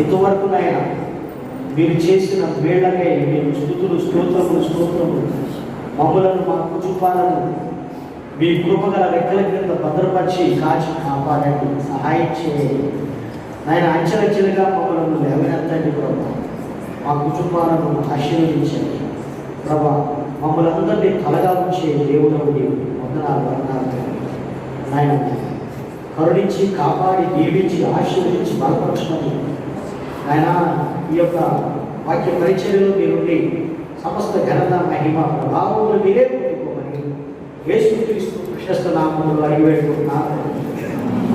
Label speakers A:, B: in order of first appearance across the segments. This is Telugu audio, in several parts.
A: ఇంతవరకు నాయన మీరు చేసిన వేళ్లకై మీరు స్తుతులు స్తోత్రములు మమ్మలను మా కుటుంబాలను మీ కృపగల రెక్కల కింద భద్రపరిచి కాచి కాపాడండి, సహాయం చేయండి నాయన. అంచెలంచెలుగా మమ్మల్ని లేవనెత్తండి ప్రభా, మా కుటుంబాలను ఆశీర్వదించండి ప్రభా. మమ్మల్ని అందరినీ కలగా ఉంచే దేవుడవు నీవు. వందనాలు నాయన. కరుణించి కాపాడి దీవించి ఆశీర్వదించి బలపరచమని ఆయన ఈ యొక్క వాక్య పరిచర్యలో మీరుండి సమస్త ఘనత మహిమ ప్రభావములు మీరే పొందుకోమని యేసుక్రీస్తు ప్రశస్త నామములో అడిగి పెట్టుకుంటున్నాను.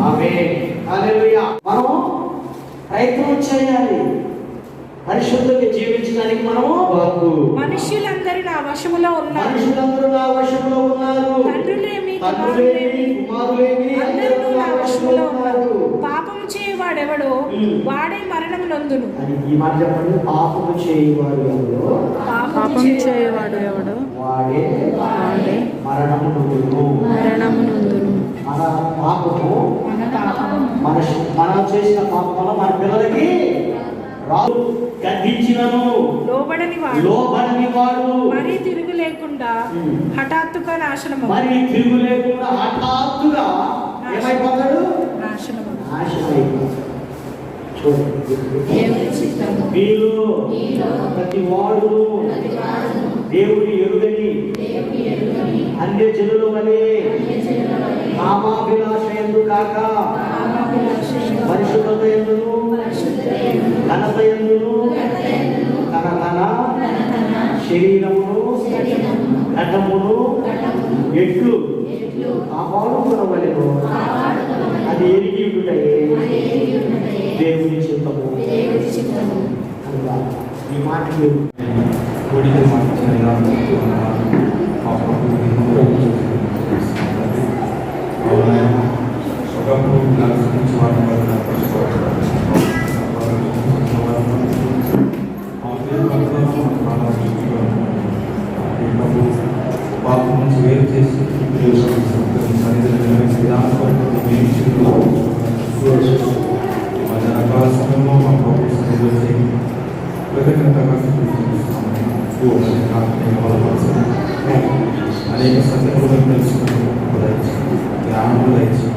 A: ఆమేన్. హల్లెలూయా. మనం ప్రయత్నం చేయాలి పరిశుద్ధంగా జీవించడానికి. మనము
B: మనుషులందరూ నా వశములో ఉన్నారు. తండ్రులేమి కుమారులేమి అందరూ నా వశములో ఉన్నారు. పాపము చేయవాడెవడో వాడే మరణము నొందును.
A: ఈ మాట చెప్పండి. పాపము చేయవాడు
B: ఎవడో
A: వాడే మరణము నొందును. మన పాపము మనం చేసిన పాపం వల్ల మన పిల్లలకి రాదు. గద్దించినను లోబడని వాడు
B: మరి తిరుగు లేకుండా హఠాత్తుగా నాశనము.
A: మరి తిరుగు లేకుండా హఠాత్తుగా ఏమైపోతాడు? నాశనమైపోతాడు. మీరు ప్రతి వాడు దేవుని ఎరుగని అన్య జనుల వలె కామాభిలాష యందు కాక పరిశుద్ధత యందును ఘనత యందును తన శరీరమును ఘటమును ఎట్లు కాపాడుకునవలెను అది ఎరిగి ఉండుటయే దేవుని చిత్తము. ఈ మాట మీరు
C: పాపం నుంచి వేరు చేసి రకరకాల సమయంలో మా ప్రభుత్వ సన్నిధిలో చేయి కృతజ్ఞతగా అనేక సత్యములను తెలుసుకుని జ్ఞానము దయచేసి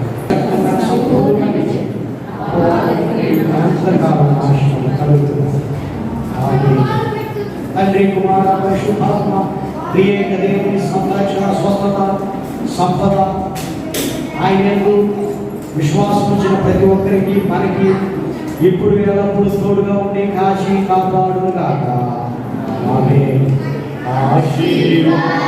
A: తండ్రి కుమార పరిశుద్ధాత్మ ప్రియేక దేవుని సంరక్షణ స్వస్థత సంపద ఆయనకు విశ్వాసం ఉంచిన ప్రతి ఒక్కరికి మనకి ఇప్పుడు ఎల్లప్పుడూ తోడుగా ఉండి కాచి కాపాడును గాక. ఆమేన్. ఆశీర్వాదం.